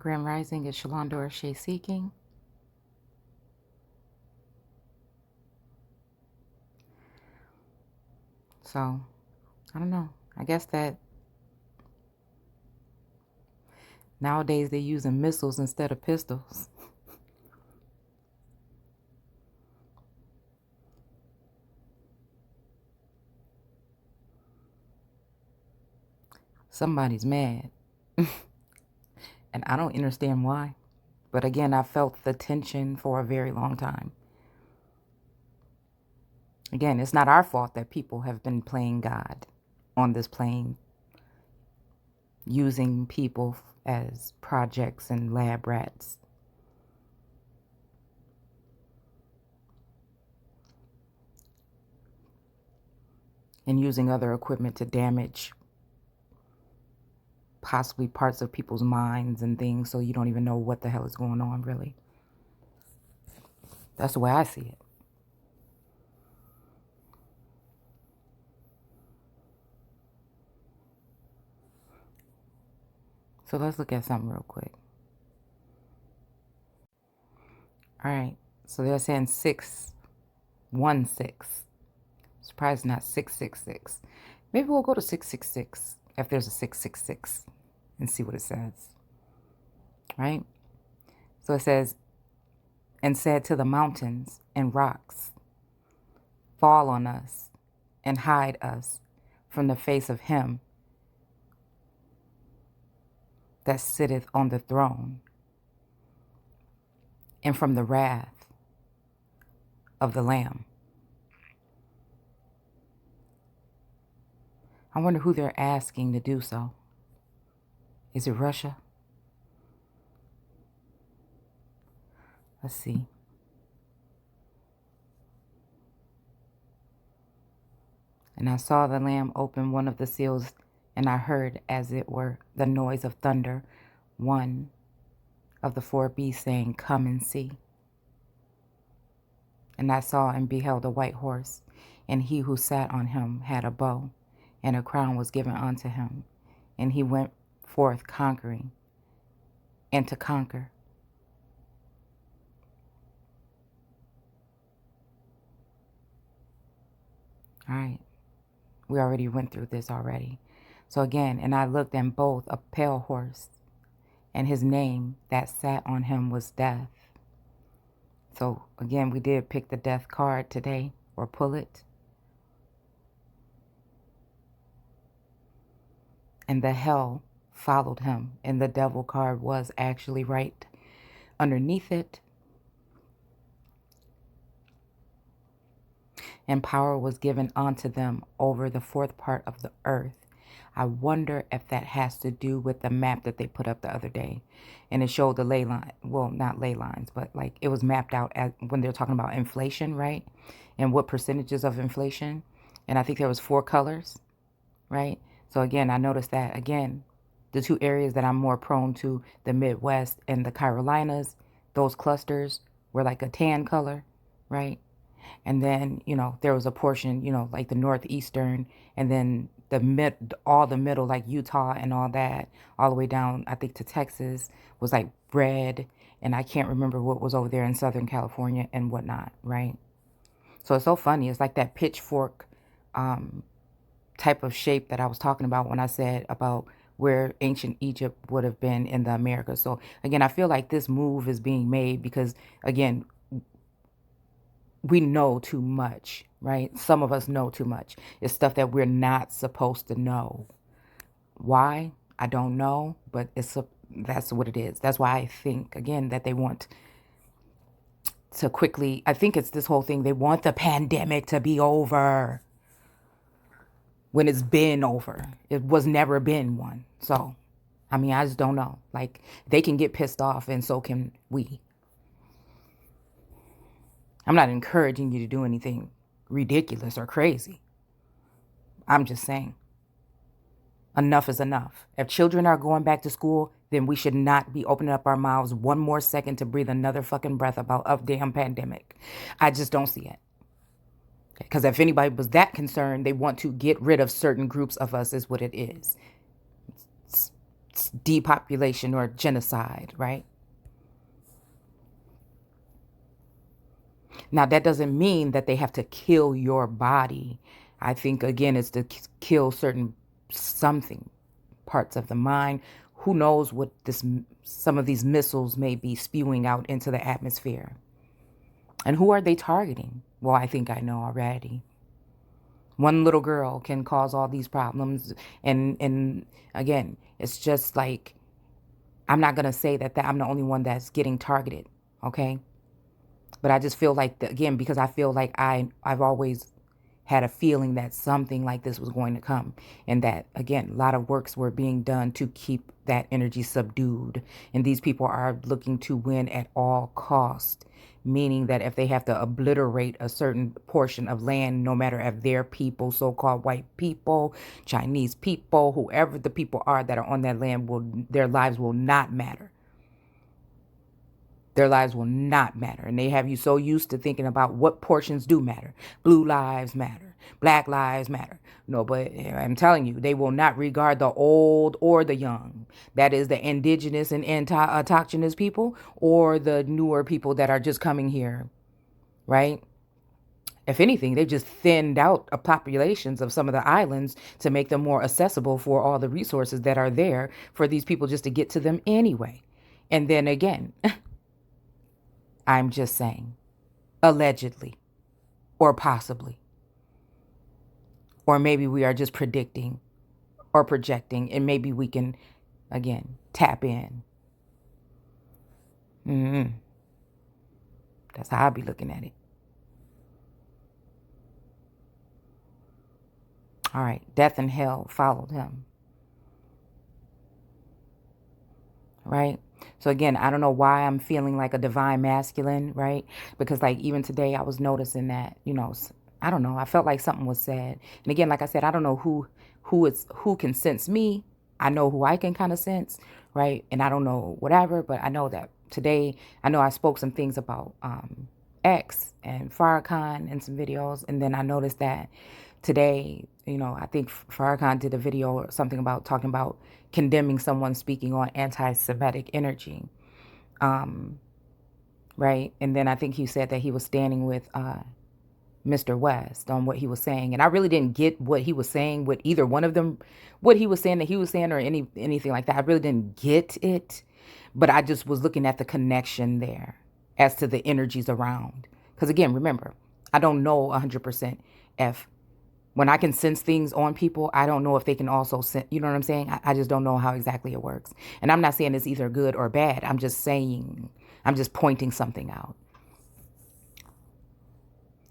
Grand Rising is Shalondor Shea Seeking. So, I don't know. I guess that nowadays they're using missiles instead of pistols. Somebody's mad. And I don't understand why. But again, I felt the tension for a very long time. Again, it's not our fault that people have been playing God on this plane, using people as projects and lab rats. And using other equipment to damage possibly parts of people's minds and things, so you don't even know what the hell is going on, really. That's the way I see it. So let's look at something real quick. All right. So they're saying 616. Surprised not 666. Maybe we'll go to 666 if there's a 666 and see what it says. Right? So it says, and said to the mountains and rocks, fall on us and hide us from the face of him that sitteth on the throne, and from the wrath of the Lamb. I wonder who they're asking to do so. Is it Russia? Let's see. And I saw the Lamb open one of the seals, and I heard, as it were, the noise of thunder, one of the four beasts saying, come and see. And I saw and beheld a white horse, and he who sat on him had a bow, and a crown was given unto him. And he went forth conquering and to conquer. All right. We already went through this already. So again, and I looked, and both a pale horse, and his name that sat on him was Death. So again, we did pick the death card today, or pull it. And the hell followed him, and the devil card was actually right underneath it. And power was given unto them over the fourth part of the earth. I wonder if that has to do with the map that they put up the other day. And it showed the ley line. Well, not ley lines, but like it was mapped out as when they're talking about inflation, right? And what percentages of inflation. And I think there was 4 colors, right? So again, I noticed that again, the 2 areas that I'm more prone to, the Midwest and the Carolinas, those clusters were like a tan color, right? And then, there was a portion, like the northeastern, and then all the middle, like Utah and all that, all the way down, I think, to Texas was like red. And I can't remember what was over there in Southern California and whatnot, right? So it's so funny. It's like that pitchfork type of shape that I was talking about when I said about where ancient Egypt would have been in the Americas. So again, I feel like this move is being made because, again, we know too much, right? Some of us know too much. It's stuff that we're not supposed to know. Why? I don't know, but that's what it is. That's why I think, again, that they want to quickly, I think it's this whole thing. They want the pandemic to be over when it's been over. It was never been one. So, I mean, I just don't know. Like, they can get pissed off and so can we. I'm not encouraging you to do anything ridiculous or crazy. I'm just saying, enough is enough. If children are going back to school, then we should not be opening up our mouths one more second to breathe another fucking breath about a damn pandemic. I just don't see it. Because if anybody was that concerned, they want to get rid of certain groups of us, is what it is. depopulation or genocide, right? Now, that doesn't mean that they have to kill your body. I think, again, it's to kill certain something, parts of the mind. Who knows what some of these missiles may be spewing out into the atmosphere. And who are they targeting? Well, I think I know already. One little girl can cause all these problems. And again, it's just like, I'm not going to say that I'm the only one that's getting targeted. Okay. But I just feel like, again, because I feel like I've always had a feeling that something like this was going to come. And that, again, a lot of works were being done to keep that energy subdued. And these people are looking to win at all cost. Meaning that if they have to obliterate a certain portion of land, no matter if they're people, so-called white people, Chinese people, whoever the people are that are on that land, their lives will not matter. Their lives will not matter. And they have you so used to thinking about what portions do matter. Blue lives matter. Black lives matter. No, but I'm telling you, they will not regard the old or the young. That is the indigenous and autochthonous people or the newer people that are just coming here, right? If anything, they've just thinned out populations of some of the islands to make them more accessible for all the resources that are there for these people just to get to them anyway. And then again, I'm just saying, allegedly, or possibly, or maybe we are just predicting or projecting, and maybe we can, again, tap in. That's how I'll be looking at it. All right, death and hell followed him. Right? So again, I don't know why I'm feeling like a divine masculine, right? Because like even today I was noticing that, I don't know, I felt like something was said. And again, like I said, I don't know who can sense me. I know who I can kind of sense, right? And I don't know whatever, but I know that today, I know I spoke some things about X and Farrakhan in some videos. And then I noticed that today, I think Farrakhan did a video or something about talking about condemning someone speaking on anti-Semitic energy. Right. And then I think he said that he was standing with Mr. West on what he was saying. And I really didn't get what he was saying with either one of them, what he was saying that he was saying or anything like that. I really didn't get it. But I just was looking at the connection there as to the energies around. Because again, remember, I don't know 100% if when I can sense things on people, I don't know if they can also sense, you know what I'm saying? I just don't know how exactly it works. And I'm not saying it's either good or bad. I'm just saying, I'm just pointing something out.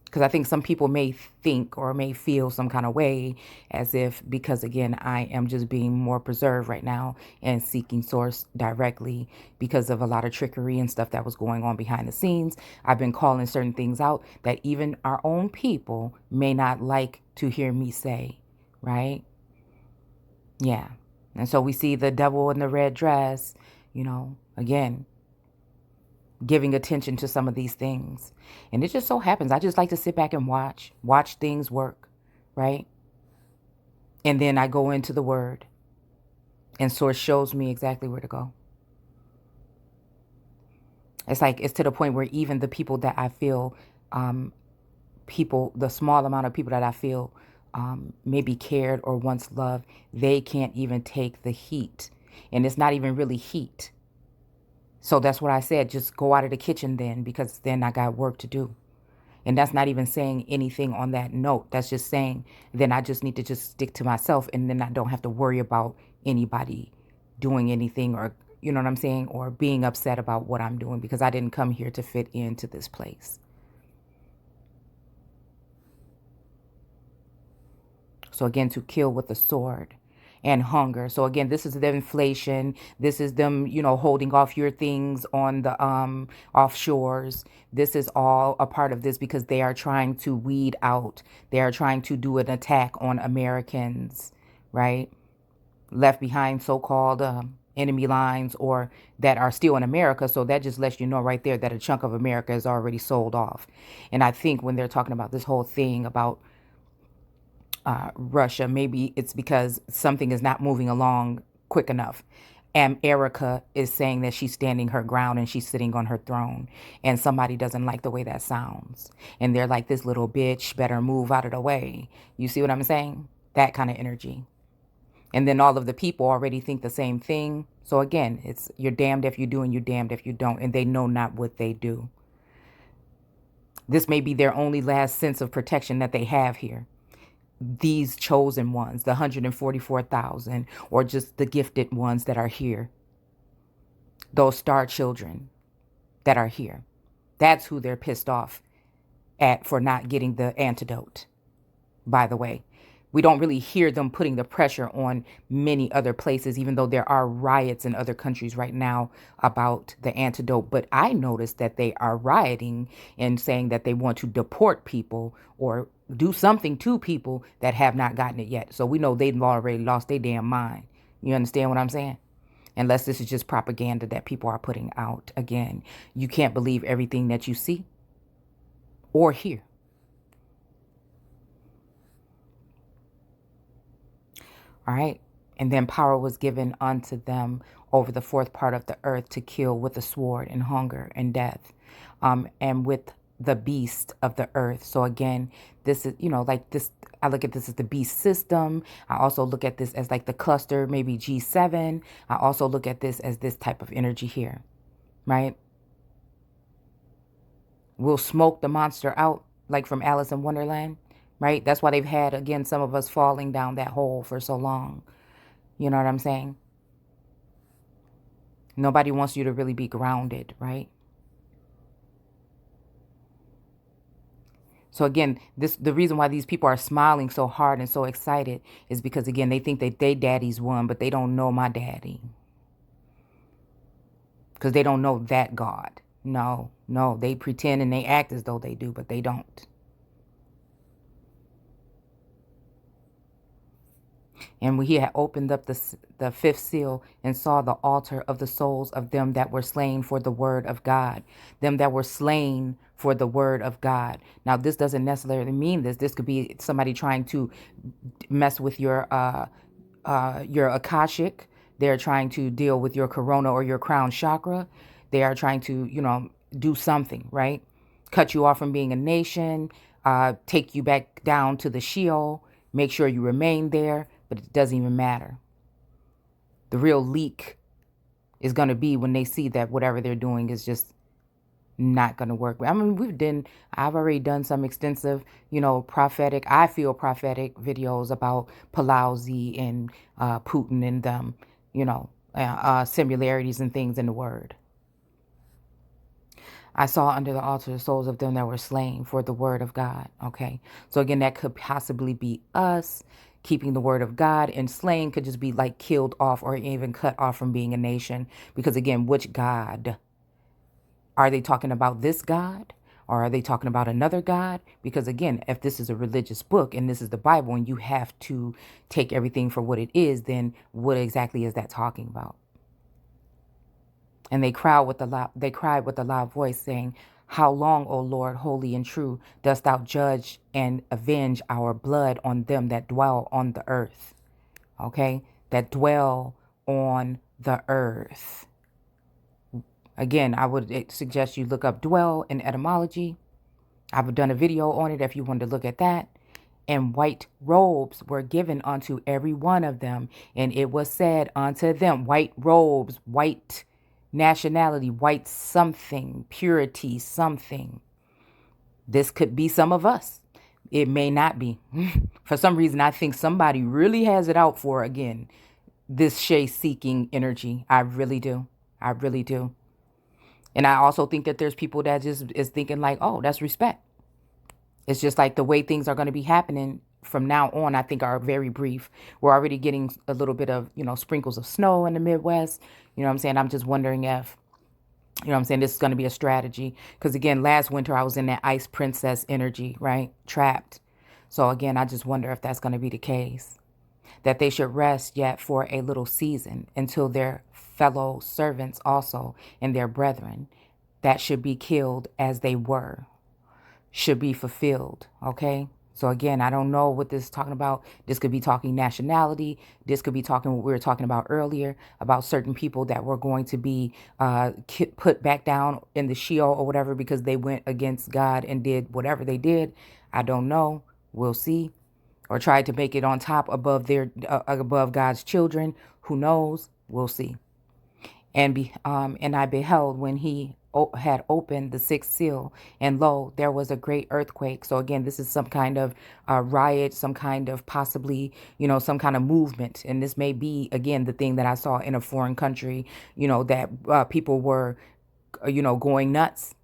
Because I think some people may think or may feel some kind of way as if, because again, I am just being more preserved right now and seeking source directly because of a lot of trickery and stuff that was going on behind the scenes. I've been calling certain things out that even our own people may not like to hear me say, right? Yeah. And so we see the devil in the red dress, again, giving attention to some of these things. And it just so happens, I just like to sit back and watch things work, right? And then I go into the word and source shows me exactly where to go. It's to the point where even the people that I feel, the small amount of people that I feel maybe cared or once loved, they can't even take the heat. And it's not even really heat. So that's what I said. Just go out of the kitchen then, because then I got work to do. And that's not even saying anything on that note. That's just saying then I just need to just stick to myself, and then I don't have to worry about anybody doing anything, or, you know what I'm saying, or being upset about what I'm doing, because I didn't come here to fit into this place. So again, to kill with the sword and hunger. So again, this is the inflation. This is them, holding off your things on the offshores. This is all a part of this because they are trying to weed out. They are trying to do an attack on Americans, right? Left behind, so-called enemy lines, or that are still in America. So that just lets you know right there that a chunk of America is already sold off. And I think when they're talking about this whole thing about Russia, maybe it's because something is not moving along quick enough. And Erica is saying that she's standing her ground and she's sitting on her throne. And somebody doesn't like the way that sounds. And they're like, this little bitch better move out of the way. You see what I'm saying? That kind of energy. And then all of the people already think the same thing. So again, it's you're damned if you do and you're damned if you don't. And they know not what they do. This may be their only last sense of protection that they have here. These chosen ones, the 144,000, or just the gifted ones that are here. Those star children that are here. That's who they're pissed off at for not getting the antidote, by the way. We don't really hear them putting the pressure on many other places, even though there are riots in other countries right now about the antidote. But I noticed that they are rioting and saying that they want to deport people or do something to people that have not gotten it yet. So we know they've already lost their damn mind. You understand what I'm saying? Unless this is just propaganda that people are putting out. Again, you can't believe everything that you see or hear. All right. And then power was given unto them over the fourth part of the earth to kill with the sword and hunger and death, and with the beast of the earth. So again, this is, like this, I look at this as the beast system. I also look at this as like the cluster, maybe G7. I also look at this as this type of energy here, right? We'll smoke the monster out, like from Alice in Wonderland, right? That's why they've had, again, some of us falling down that hole for so long. You know what I'm saying? Nobody wants you to really be grounded, right? So again, the reason why these people are smiling so hard and so excited is because, again, they think that they daddies won, but they don't know my daddy. Because they don't know that God. No, they pretend and they act as though they do, but they don't. And he had opened up the fifth seal and saw the altar of the souls of them that were slain for the word of God. Them that were slain for the word of God. Now, this doesn't necessarily mean this. This could be somebody trying to mess with your Akashic. They're trying to deal with your corona or your crown chakra. They are trying to, do something, right? Cut you off from being a nation, take you back down to the Sheol, make sure you remain there. But it doesn't even matter. The real leak is going to be when they see that whatever they're doing is just not going to work. I mean, I've already done some extensive, prophetic videos about Pelosi and Putin and them, similarities and things in the word. I saw under the altar the souls of them that were slain for the word of God. Okay. So again, that could possibly be us. Keeping the word of God, and slain could just be like killed off or even cut off from being a nation. Because again, which God? Are they talking about this God? Or are they talking about another God? Because again, if this is a religious book and this is the Bible and you have to take everything for what it is, then what exactly is that talking about? And they cried with a loud voice, saying, how long, O Lord, holy and true, dost thou judge and avenge our blood on them that dwell on the earth? Okay? That dwell on the earth. Again, I would suggest you look up dwell in etymology. I've done a video on it if you wanted to look at that. And white robes were given unto every one of them. And it was said unto them, white robes, white nationality, white something, purity, something. This could be some of us. It may not be. For some reason, I think somebody really has it out for, again, this Shay-seeking energy. I really do. I really do. And I also think that there's people that just is thinking like, oh, that's respect. It's just like the way things are going to be happening from now on, I think are very brief. We're already getting a little bit of, sprinkles of snow in the Midwest. You know what I'm saying? I'm just wondering if, this is going to be a strategy. Because again, last winter I was in that ice princess energy, right? Trapped. So again, I just wonder if that's going to be the case. That they should rest yet for a little season until their fellow servants also and their brethren that should be killed as they were should be fulfilled. Okay. So again, I don't know what this is talking about. This could be talking nationality. This could be talking what we were talking about earlier about certain people that were going to be put back down in the Sheol or whatever because they went against God and did whatever they did. I don't know. We'll see. Or tried to make it on top above God's children. Who knows? We'll see. And I beheld when he had opened the sixth seal, and lo, there was a great earthquake. So again, this is some kind of riot, some kind of possibly, some kind of movement. And this may be, again, the thing that I saw in a foreign country, that people were, going nuts.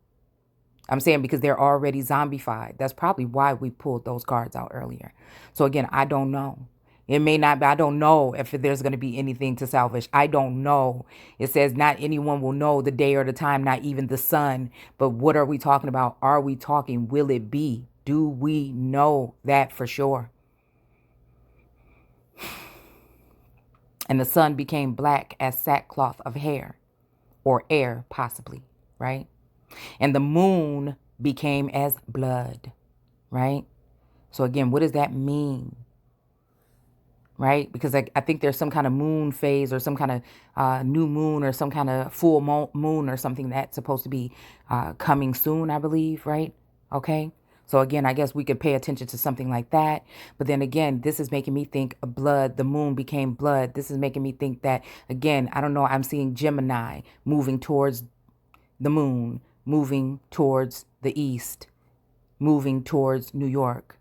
I'm saying because they're already zombified. That's probably why we pulled those cards out earlier. So again, I don't know. It may not be, I don't know if there's going to be anything to salvage. I don't know. It says not anyone will know the day or the time, not even the sun. But what are we talking about? Are we talking, will it be? Do we know that for sure? And the sun became black as sackcloth of hair or air, possibly, right? And the moon became as blood, right? So again, what does that mean? Right? Because I think there's some kind of moon phase or some kind of new moon or some kind of full moon or something that's supposed to be coming soon, I believe, right? Okay. So again, I guess we could pay attention to something like that. But then again, this is making me think of blood. The moon became blood. This is making me think that, again, I don't know, I'm seeing Gemini moving towards the moon, moving towards the east, moving towards New York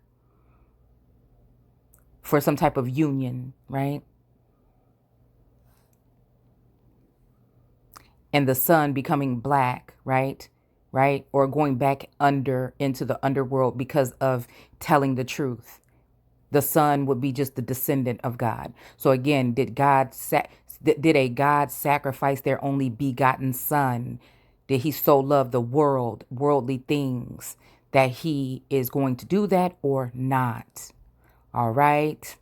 for some type of union, right? And the sun becoming black, right? Right? Or going back into the underworld because of telling the truth. The son would be just the descendant of God. So again, did a God sacrifice their only begotten son? Did he so love the world, worldly things, that he is going to do that or not? All right,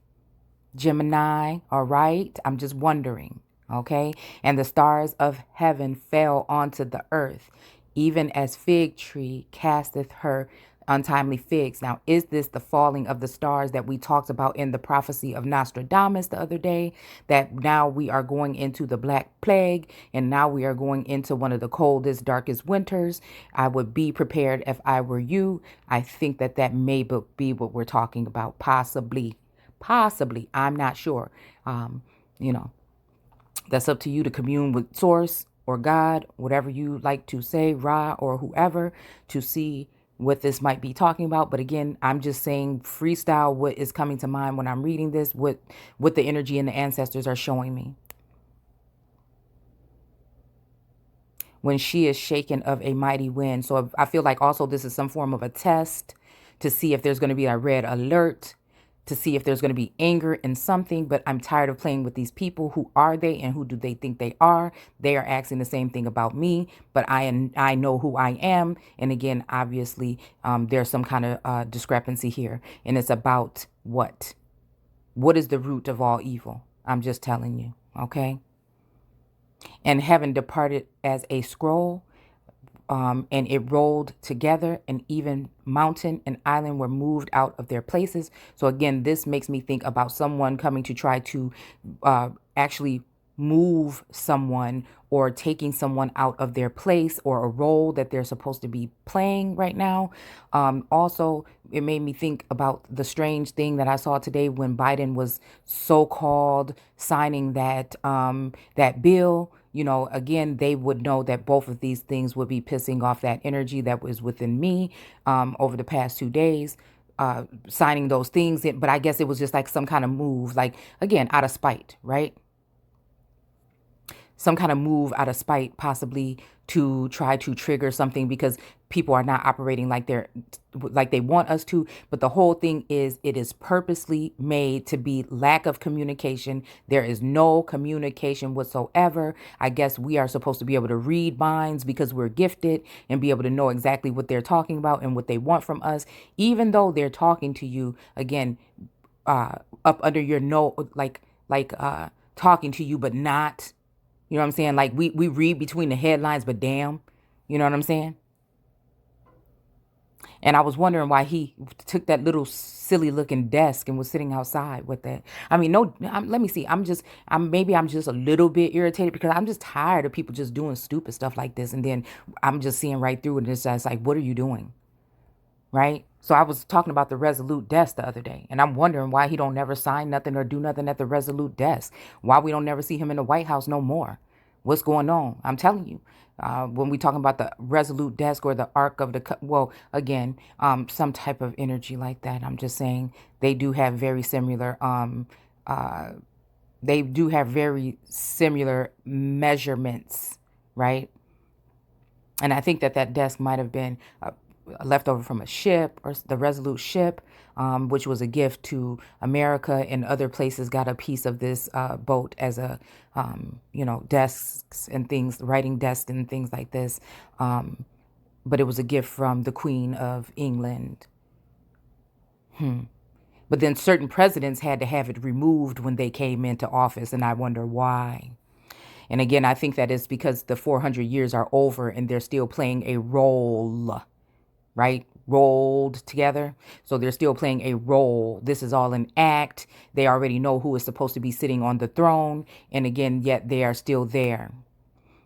Gemini. All right. I'm just wondering. Okay. And the stars of heaven fell onto the earth, even as fig tree casteth her untimely figs. Now, is this the falling of the stars that we talked about in the prophecy of Nostradamus the other day? That now we are going into the Black Plague, and now we are going into one of the coldest, darkest winters. I would be prepared if I were you. I think that may be what we're talking about, possibly. Possibly. I'm not sure. You know, that's up to you to commune with source or God, whatever you like to say, Ra or whoever, to see what this might be talking about. But again, I'm just saying freestyle what is coming to mind when I'm reading this, what the energy and the ancestors are showing me. When she is shaken of a mighty wind. So I feel like also this is some form of a test to see if there's going to be a red alert, to see if there's going to be anger in something. But I'm tired of playing with these people. Who are they and who do they think they are? They are asking the same thing about me, but I know who I am. And again, obviously, there's some kind of discrepancy here. And it's about what? What is the root of all evil? I'm just telling you, okay? And heaven departed as a scroll, and it rolled together, and even mountain and island were moved out of their places. So again, this makes me think about someone coming to try to actually move someone or taking someone out of their place or a role that they're supposed to be playing right now. Also, it made me think about the strange thing that I saw today when Biden was so-called signing that bill. You know, again, they would know that both of these things would be pissing off that energy that was within me over the past 2 days, signing those things. But I guess it was just like some kind of move, like, again, out of spite, right? Some kind of move out of spite, possibly to try to trigger something because people are not operating like they want us to. But the whole thing is, it is purposely made to be lack of communication. There is no communication whatsoever. I guess we are supposed to be able to read minds because we're gifted and be able to know exactly what they're talking about and what they want from us, even though they're talking to you again, up under your nose, like talking to you, but not. You know what I'm saying? Like we read between the headlines, but damn, you know what I'm saying? And I was wondering why he took that little silly looking desk and was sitting outside with that. I mean, no, let me see. Maybe I'm just a little bit irritated because I'm just tired of people just doing stupid stuff like this. And then I'm just seeing right through it. And it's just like, what are you doing? Right? So I was talking about the resolute desk the other day, and I'm wondering why he don't never sign nothing or do nothing at the resolute desk. Why we don't never see him in the White House no more. What's going on? I'm telling you, when we talking about the resolute desk or the arc of the, well, again, some type of energy like that. I'm just saying they do have very similar, uh, they do have very similar measurements, right? And I think that that desk might have been left over from a ship or the Resolute ship, which was a gift to America, and other places got a piece of this boat as a, desks and things, writing desks and things like this. But it was a gift from the Queen of England. But then certain presidents had to have it removed when they came into office, and I wonder why. And again, I think that is because the 400 years are over and they're still playing a role, right? Rolled together. So they're still playing a role. This is all an act. They already know who is supposed to be sitting on the throne. And again, yet they are still there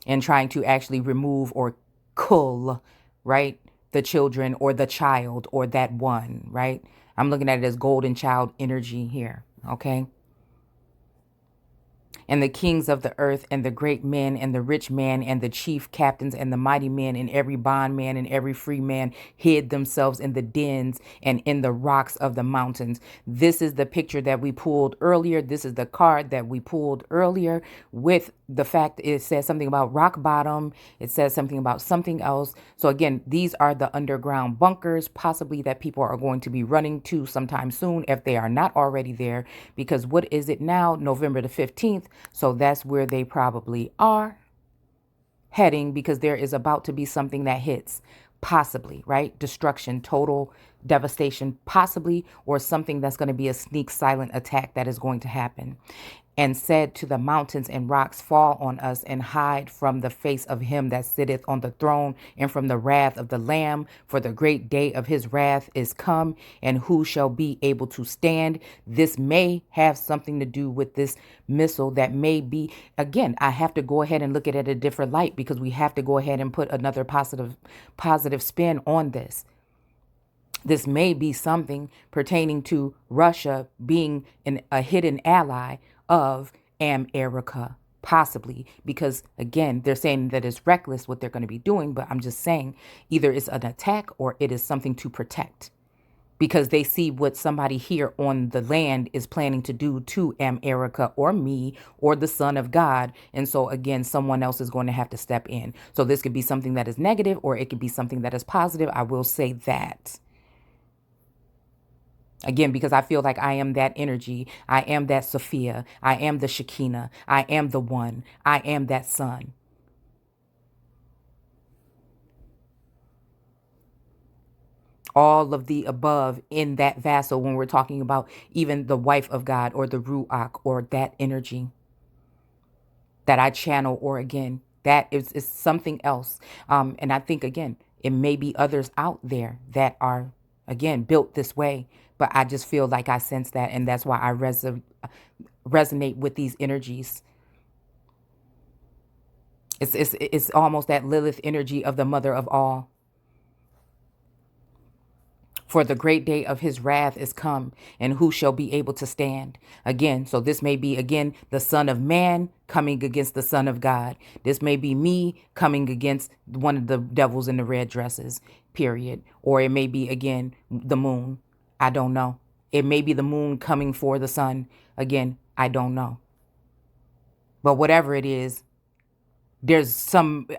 and trying to actually remove or cull, right? The children or the child or that one, right? I'm looking at it as golden child energy here. Okay. And the kings of the earth and the great men and the rich man and the chief captains and the mighty men and every bondman and every free man hid themselves in the dens and in the rocks of the mountains. This is the picture that we pulled earlier. This is the card that we pulled earlier with the fact it says something about rock bottom. It says something about something else. So again, these are the underground bunkers, possibly that people are going to be running to sometime soon if they are not already there. Because what is it now? November the 15th. So that's where they probably are heading, because there is about to be something that hits, possibly, right? Destruction, total devastation, possibly, or something that's going to be a sneak silent attack that is going to happen. And said to the mountains and rocks, fall on us and hide from the face of him that sitteth on the throne and from the wrath of the Lamb. For the great day of his wrath is come, and who shall be able to stand? This may have something to do with this missile that may be, again, I have to go ahead and look at it a different light, because we have to go ahead and put another positive spin on this. This may be something pertaining to Russia being a hidden ally of America, possibly, because again, they're saying that it's reckless what they're going to be doing, but I'm just saying either it's an attack or it is something to protect, because they see what somebody here on the land is planning to do to America or me or the Son of God. And so again, someone else is going to have to step in. So this could be something that is negative or it could be something that is positive. I will say that. Again, because I feel like I am that energy. I am that Sophia. I am the Shekinah. I am the one. I am that son. All of the above in that vassal when we're talking about even the wife of God or the Ruach or that energy that I channel, or again, that is something else. And I think, again, it may be others out there that are, again, built this way. But I just feel like I sense that. And that's why I resonate with these energies. It's almost that Lilith energy of the mother of all. For the great day of his wrath is come, and who shall be able to stand? Again, so this may be, again, the Son of Man coming against the Son of God. This may be me coming against one of the devils in the red dresses, period. Or it may be, again, the moon. I don't know. It may be the moon coming for the sun. Again, I don't know. But whatever it is,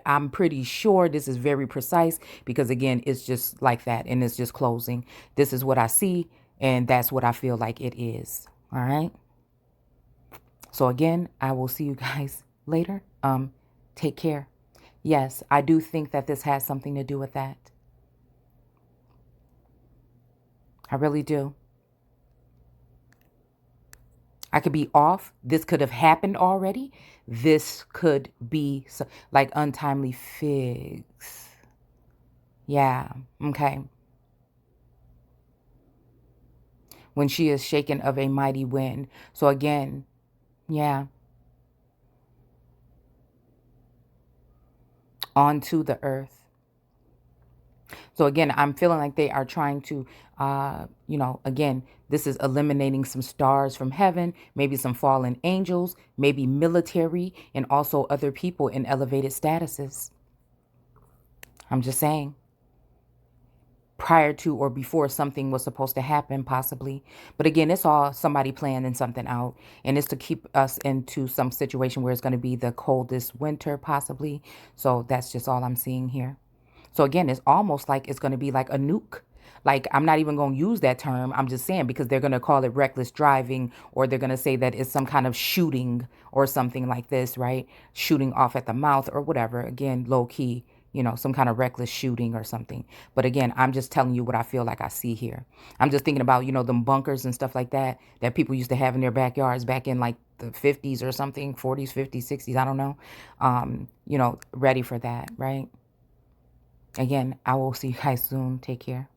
I'm pretty sure this is very precise, because again, it's just like that and it's just closing. This is what I see, and that's what I feel like it is. All right. So again, I will see you guys later. Take care. Yes, I do think that this has something to do with that. I really do. I could be off. This could have happened already. This could be like untimely figs. Yeah. Okay. when she is shaken of a mighty wind. So again, yeah, onto the earth. So again, I'm feeling like they are trying to, again, this is eliminating some stars from heaven, maybe some fallen angels, maybe military, and also other people in elevated statuses. I'm just saying, prior to or before something was supposed to happen, possibly. But again, it's all somebody planning something out. And it's to keep us into some situation where it's going to be the coldest winter, possibly. So that's just all I'm seeing here. So again, it's almost like it's going to be like a nuke. Like, I'm not even going to use that term. I'm just saying, because they're going to call it reckless driving, or they're going to say that it's some kind of shooting or something like this, right? Shooting off at the mouth or whatever. Again, low key, some kind of reckless shooting or something. But again, I'm just telling you what I feel like I see here. I'm just thinking about, them bunkers and stuff like that people used to have in their backyards back in like the 50s or something, 40s, 50s, 60s. I don't know. Ready for that, right? Again, I will see you guys soon. Take care.